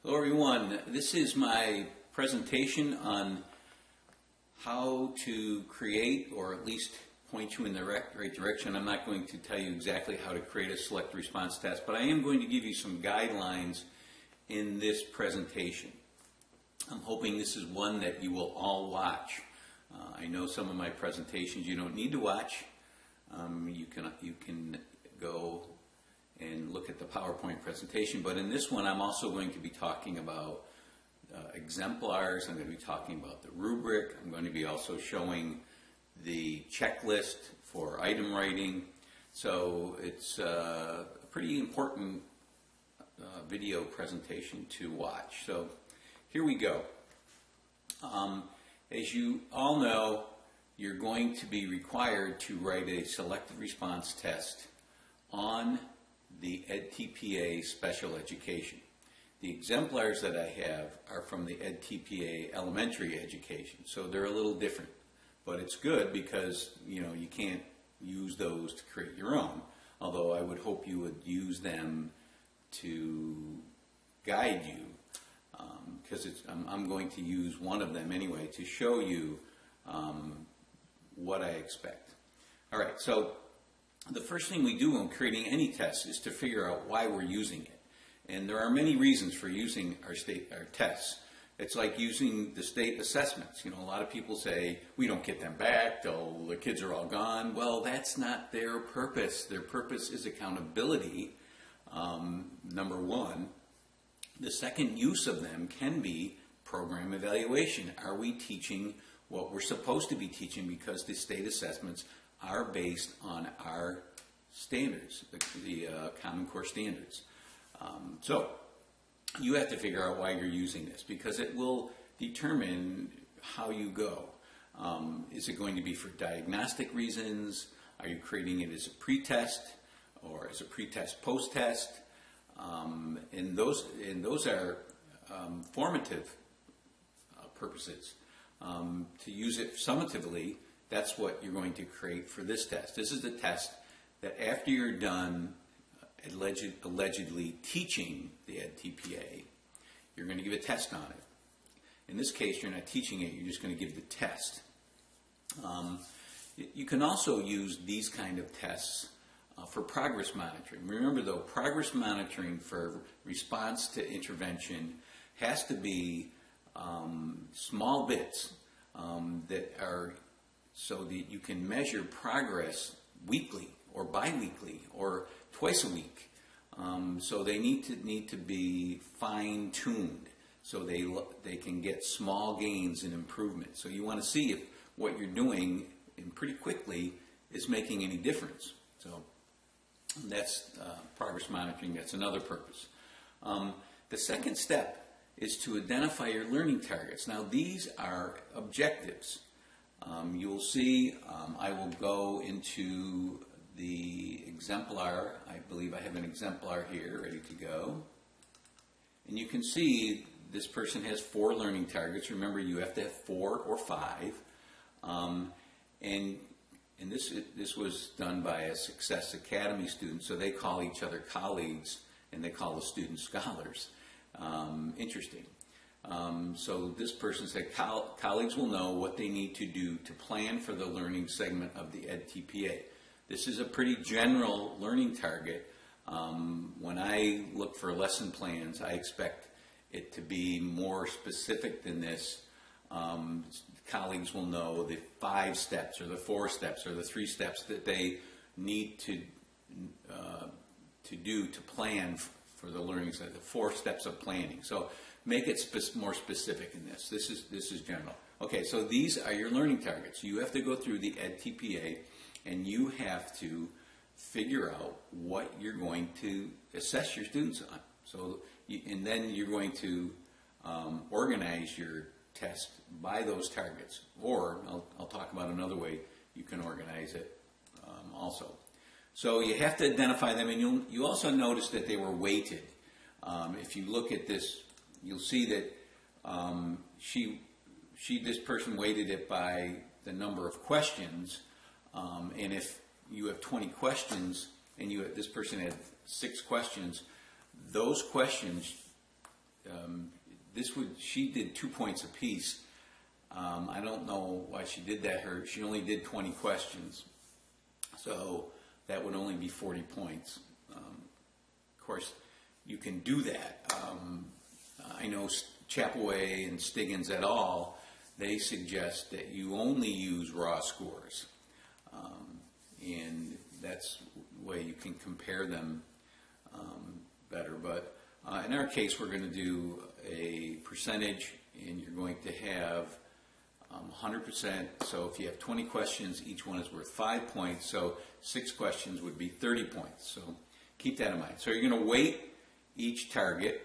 Hello everyone, this is my presentation on how to create, or at least point you in the right direction. I'm not going to tell you exactly how to create a select response test, but I am going to give you some guidelines in this presentation. I'm hoping this is one that you will all watch. I know some of my presentations you don't need to watch. You can go and look at the PowerPoint presentation, but in this one I'm also going to be talking about exemplars. I'm going to be talking about the rubric. I'm going to be also showing the checklist for item writing. So it's a pretty important video presentation to watch. So here we go. As you all know, you're going to be required to write a selected response test on the EdTPA special education. The exemplars that I have are from the EdTPA elementary education, so they're a little different. But it's good because you can't use those to create your own, although I would hope you would use them to guide you, because I'm going to use one of them anyway to show you what I expect. All right, so the first thing we do when creating any test is to figure out why we're using it. And there are many reasons for using our tests. It's like using the state assessments. A lot of people say, we don't get them back till the kids are all gone. Well, that's not their purpose. Their purpose is accountability, number one. The second use of them can be program evaluation. Are we teaching what we're supposed to be teaching, because the state assessments are based on our standards, the Common Core standards. So you have to figure out why you're using this, because it will determine how you go. Is it going to be for diagnostic reasons? Are you creating it as a pretest or as a pretest post-test? And those are formative purposes. To use it summatively, that's what you're going to create for this test. This is the test that after you're done allegedly teaching the EdTPA, you're going to give a test on it. In this case, you're not teaching it, you're just going to give the test. You can also use these kind of tests for progress monitoring. Remember though, progress monitoring for response to intervention has to be small bits that are so that you can measure progress weekly or bi-weekly or twice a week. So they need to be fine-tuned so they can get small gains and improvement. So you want to see if what you're doing pretty quickly is making any difference. So that's progress monitoring. That's another purpose. The second step is to identify your learning targets. Now these are objectives. You'll see I will go into the exemplar. I believe I have an exemplar here ready to go. And you can see this person has 4 learning targets. Remember, you have to have 4 or 5. And this was done by a Success Academy student, so they call each other colleagues and they call the students scholars. Interesting. So this person said colleagues will know what they need to do to plan for the learning segment of the EdTPA. This is a pretty general learning target. When I look for lesson plans, I expect it to be more specific than this. Colleagues will know the 5 steps or the 4 steps or the 3 steps that they need to do to plan for the learning side, the 4 steps of planning. So make it more specific in this. This is general. Okay, so these are your learning targets. You have to go through the EdTPA and you have to figure out what you're going to assess your students on. So, and then you're going to organize your test by those targets. Or I'll talk about another way you can organize it also. So you have to identify them, and you also notice that they were weighted. If you look at this, you'll see that this person weighted it by the number of questions, and if you have 20 questions and this person had 6 questions, those questions she did 2 points apiece. I don't know why she did that. She only did 20 questions, so that would only be 40 points. Of course, you can do that. I know Chapaway and Stiggins et al., they suggest that you only use raw scores, and that's the way you can compare them better. But in our case, we're going to do a percentage, and you're going to have 100%. So if you have 20 questions, each one is worth 5 points. So 6 questions would be 30 points. So keep that in mind. So you're going to weight each target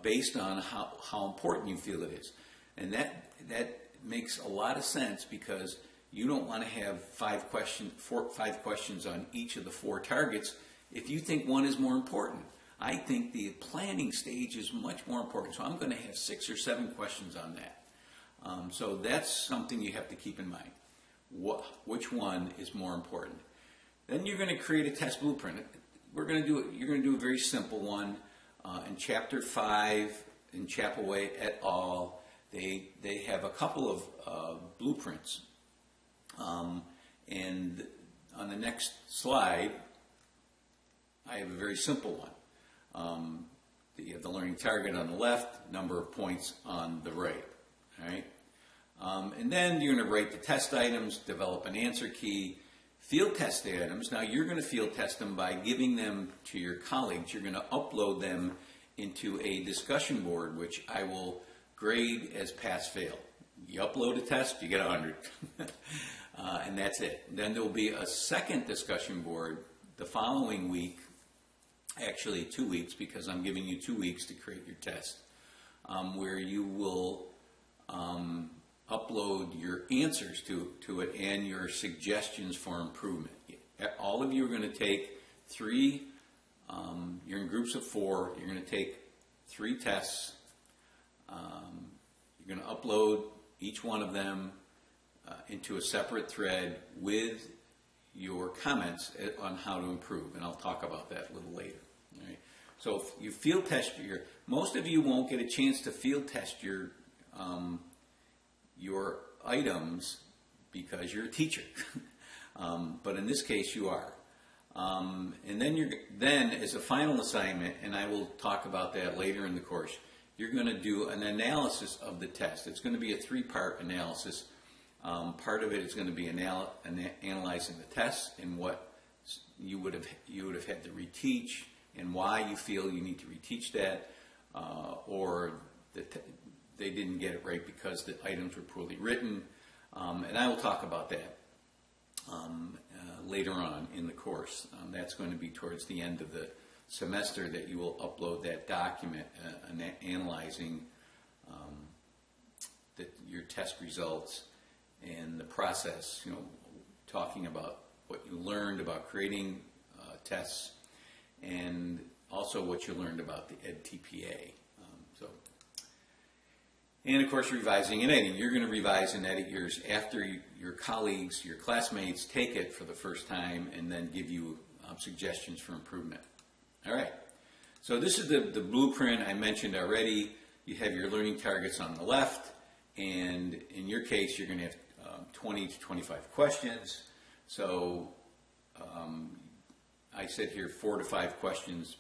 based on how important you feel it is. And that makes a lot of sense, because you don't want to have 5 questions on each of the 4 targets if you think one is more important. I think the planning stage is much more important, so I'm going to have 6 or 7 questions on that. So that's something you have to keep in mind. Which one is more important? Then you're going to create a test blueprint. You're going to do a very simple one. In Chapter 5, in Chapaway et al., they have a couple of blueprints. And on the next slide, I have a very simple one. You have the learning target on the left, number of points on the right. All right? And then you're going to write the test items, develop an answer key, field test the items. Now you're going to field test them by giving them to your colleagues. You're going to upload them into a discussion board, which I will grade as pass-fail. You upload a test, you get 100. And that's it. Then there will be a second discussion board the following week, actually 2 weeks, because I'm giving you 2 weeks to create your test, where you will upload your answers to it and your suggestions for improvement. All of you are going to take 3, you're in groups of 4, you're going to take 3 tests. You're going to upload each one of them into a separate thread with your comments on how to improve, and I'll talk about that a little later. All right? So if you field test most of you won't get a chance to field test your items because you're a teacher, but in this case you are. And then as a final assignment, and I will talk about that later in the course, you're going to do an analysis of the test. It's going to be a 3-part analysis. Part of it is going to be analyzing the test and what you would have had to reteach and why you feel you need to reteach that, or they didn't get it right because the items were poorly written. And I will talk about that later on in the course. That's going to be towards the end of the semester that you will upload that document analyzing your test results and the process, talking about what you learned about creating tests and also what you learned about the EdTPA. And of course, revising and editing. You're going to revise and edit yours after your colleagues, your classmates take it for the first time and then give you suggestions for improvement. All right. So this is the blueprint I mentioned already. You have your learning targets on the left, and in your case, you're going to have 20 to 25 questions. So I said here 4 to 5 questions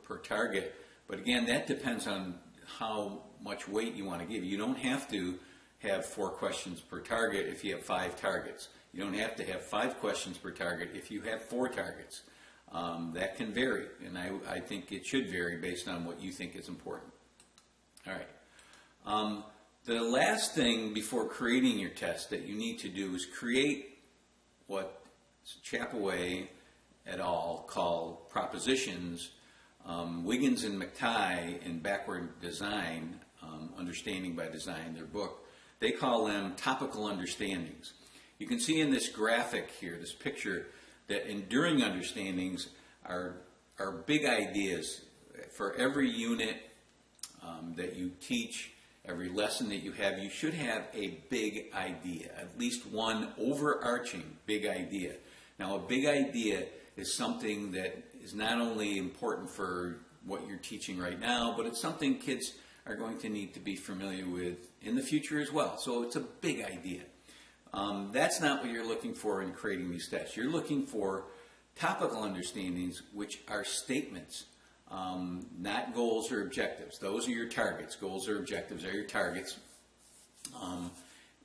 per target. But again, that depends on how much weight you want to give. You don't have to have 4 questions per target if you have 5 targets. You don't have to have 5 questions per target if you have 4 targets. That can vary, and I think it should vary based on what you think is important. All right. The last thing before creating your test that you need to do is create what Chapaway et al. Call propositions. Wiggins and McTighe in Backward Design, Understanding by Design, their book, they call them topical understandings. You can see in this graphic here, this picture, that enduring understandings are big ideas. For every unit that you teach, every lesson that you have, you should have a big idea, at least one overarching big idea. Now, a big idea is something that is not only important for what you're teaching right now, but it's something kids are going to need to be familiar with in the future as well. So it's a big idea. That's not what you're looking for in creating these tests. You're looking for topical understandings, which are statements, not goals or objectives. Those are your targets. Goals or objectives are your targets.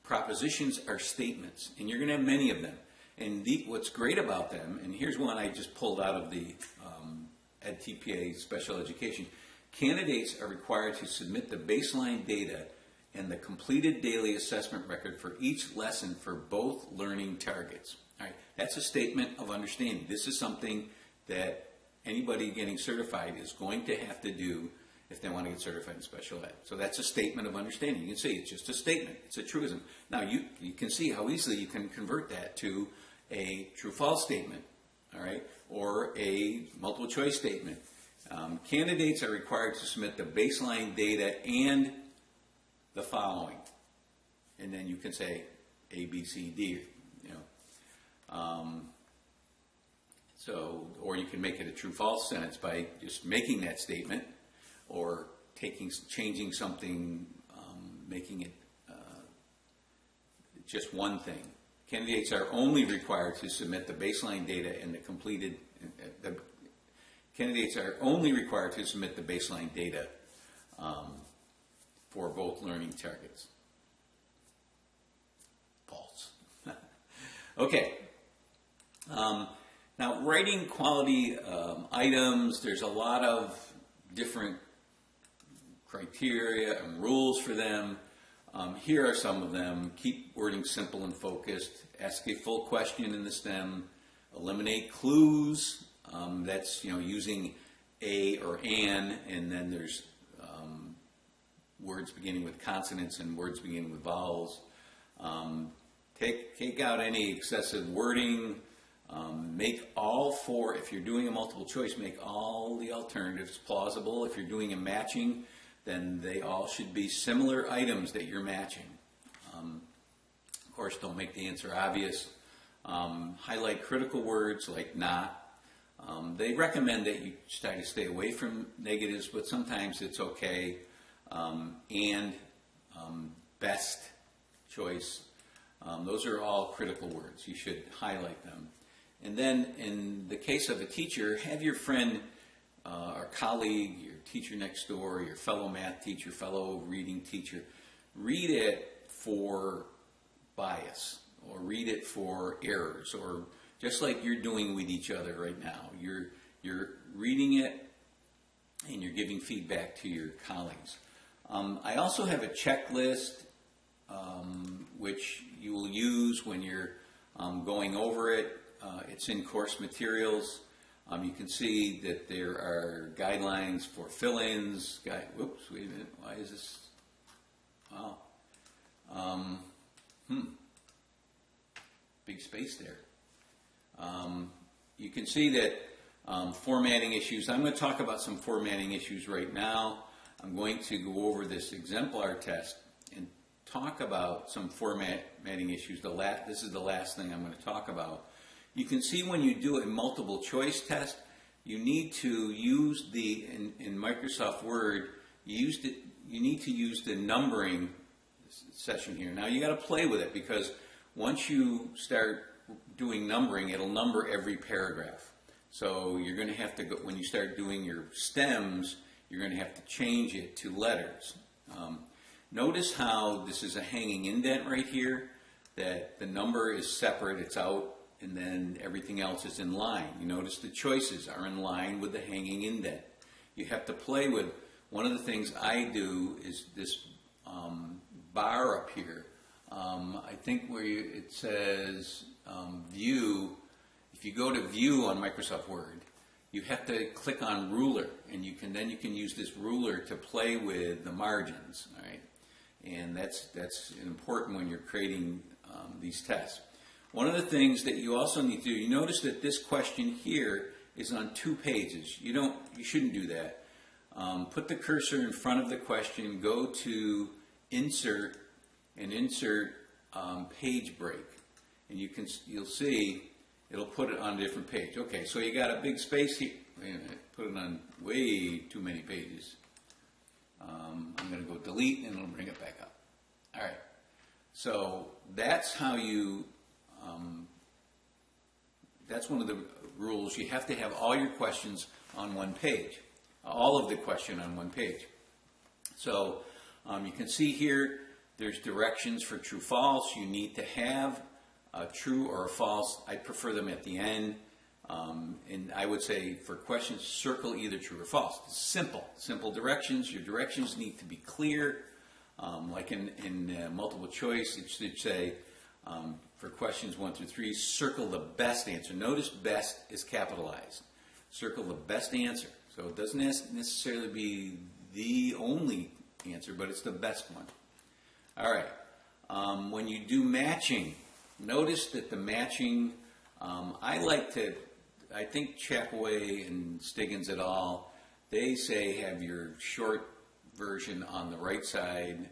Propositions are statements, and you're going to have many of them. And what's great about them, and here's one I just pulled out of the EdTPA Special Education. Candidates are required to submit the baseline data and the completed daily assessment record for each lesson for both learning targets. All right, that's a statement of understanding. This is something that anybody getting certified is going to have to do if they want to get certified in special ed. So that's a statement of understanding. You can see it's just a statement. It's a truism. Now you can see how easily you can convert that to a true-false statement, all right, or a multiple choice statement. Candidates are required to submit the baseline data and the following, and then you can say A, B, C, D, you know. Or you can make it a true-false sentence by just making that statement, or changing something, making it just one thing. Candidates are only required to submit the baseline data and the completed. Candidates are only required to submit the baseline data for both learning targets. False. Okay. Now, writing quality items, there's a lot of different criteria and rules for them. Here are some of them. Keep wording simple and focused. Ask a full question in the stem. Eliminate clues. That's using a or an, and then there's words beginning with consonants and words beginning with vowels. Take out any excessive wording. Make all four, if you're doing a multiple choice, make all the alternatives plausible. If you're doing a matching, then they all should be similar items that you're matching. Of course, don't make the answer obvious. Highlight critical words like not. They recommend that you try to stay away from negatives, but sometimes it's okay. And best choice. Those are all critical words. You should highlight them. And then in the case of a teacher, have your friend or colleague, your teacher next door, your fellow math teacher, fellow reading teacher, read it for bias or read it for errors, or just like you're doing with each other right now. You're reading it and you're giving feedback to your colleagues. I also have a checklist which you will use when you're going over it. It's in course materials. You can see that there are guidelines for fill-ins. Whoops, wait a minute. Why is this? Wow. Big space there. You can see that formatting issues. I'm going to talk about some formatting issues right now. I'm going to go over this exemplar test and talk about some formatting issues. This is the last thing I'm going to talk about. You can see when you do a multiple choice test, you need to use in Microsoft Word, you need to use the numbering section here. Now you got to play with it, because once you start doing numbering, it'll number every paragraph. So you're going to have to go, when you start doing your stems, you're going to have to change it to letters. Notice how this is a hanging indent right here, that the number is separate, it's out, and then everything else is in line. You notice the choices are in line with the hanging indent. You have to play with, one of the things I do is this bar up here. I think where it says view, if you go to view on Microsoft Word, you have to click on ruler, and then you can use this ruler to play with the margins, all right? And that's important when you're creating these tests. One of the things that you also need to do, you notice that this question here is on 2 pages. You shouldn't do that. Put the cursor in front of the question, go to insert, and insert page break. And you'll see it'll put it on a different page. Okay, so you got a big space here. wait a minute, put it on way too many pages. I'm going to go delete and it'll bring it back up. All right. So that's how you, that's one of the rules. You have to have all your questions on one page, all of the question on one page. So you can see here, there's directions for true, false. You need to have a true or a false. I prefer them at the end. And I would say for questions, circle either true or false. It's simple directions. Your directions need to be clear. Like in multiple choice, it should say for questions 1 through 3, circle the best answer. Notice best is capitalized. Circle the best answer. So it doesn't necessarily be the only answer, but it's the best one. All right. When you do matching, notice that the matching, I think Chapaway and Stiggins et al., they say have your short version on the right side.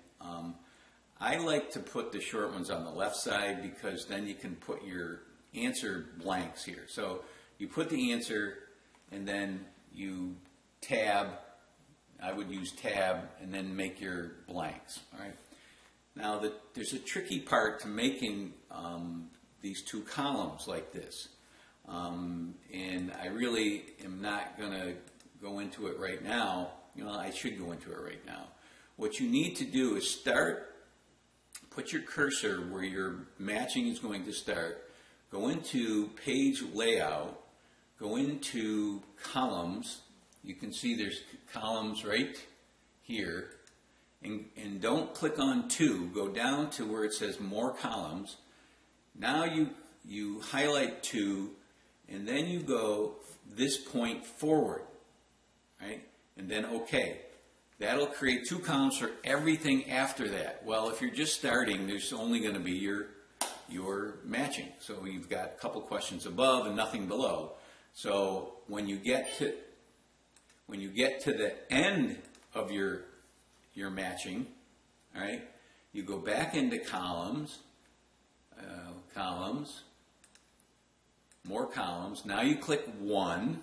I like to put the short ones on the left side because then you can put your answer blanks here. So you put the answer and then you tab. I would use tab and then make your blanks. All right. Now there's a tricky part to making these two columns like this. And I really am not going to go into it right now. I should go into it right now. What you need to do is put your cursor where your matching is going to start, go into page layout, go into columns. You can see there's columns right here. And don't click on 2, go down to where it says more columns. Now you highlight 2, and then you go this point forward, right? And then OK. That'll create 2 columns for everything after that. Well, if you're just starting, there's only going to be your matching. So you've got a couple questions above and nothing below. So when you get to the end of your matching, all right, you go back into columns, more columns. Now you click 1,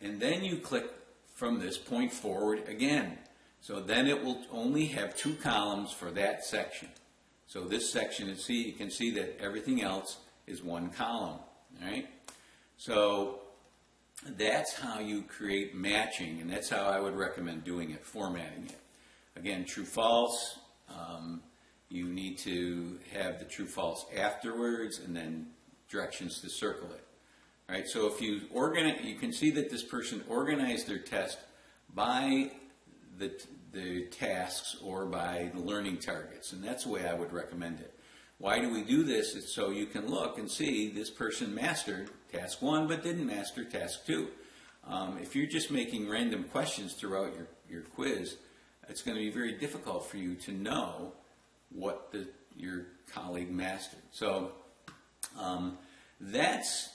and then you click from this point forward again. So then it will only have 2 columns for that section. So this section, you can see that everything else is 1 column. All right. So that's how you create matching, and that's how I would recommend doing it, formatting it. Again, true, false. You need to have the true, false afterwards, and then directions to circle it. All right, so if you can see that this person organized their test by the tasks or by the learning targets, and that's the way I would recommend it. Why do we do this? It's so you can look and see this person mastered task 1 but didn't master task 2. If you're just making random questions throughout your quiz, it's going to be very difficult for you to know what your colleague mastered. So that's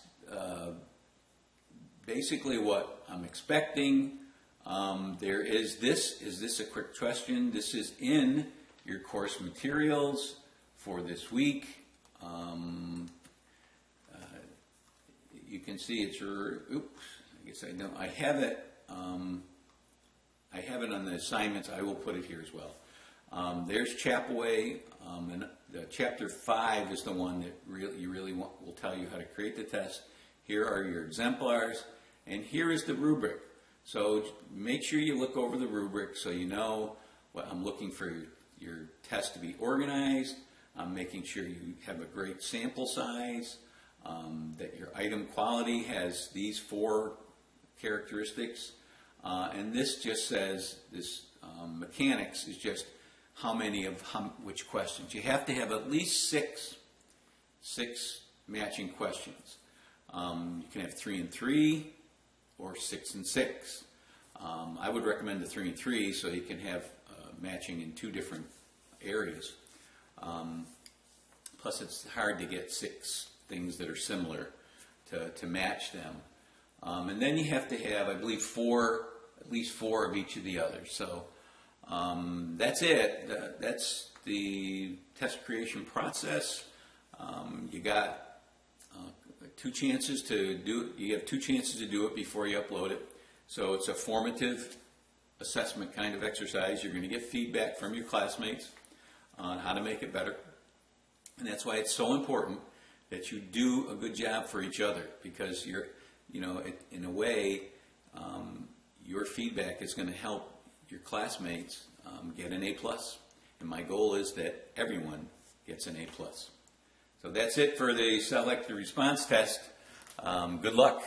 basically what I'm expecting. Is this a quick question? This is in your course materials for this week. You can see it's oops, I guess I don't. I have it on the assignments. I will put it here as well. There's Chapaway, and the chapter 5 is the one that will tell you how to create the test. Here are your exemplars, and here is the rubric. So make sure you look over the rubric so you know what I'm looking for your test to be organized. I'm making sure you have a great sample size, that your item quality has these 4 characteristics, and this just says this mechanics is just which questions. You have to have at least six matching questions. You can have 3 and 3 or 6 and 6. I would recommend the 3 and 3 so you can have matching in 2 different areas. Plus it's hard to get 6 things that are similar to match them. And then you have to have, I believe, at least 4 of each of the others. So that's it. That's the test creation process. You got two chances to do. You have two chances to do it before you upload it. So it's a formative assessment kind of exercise. You're going to get feedback from your classmates on how to make it better. And that's why it's so important that you do a good job for each other, because in a way, your feedback is going to help your classmates get an A+. And my goal is that everyone gets an A+. So that's it for the selective response test. Good luck.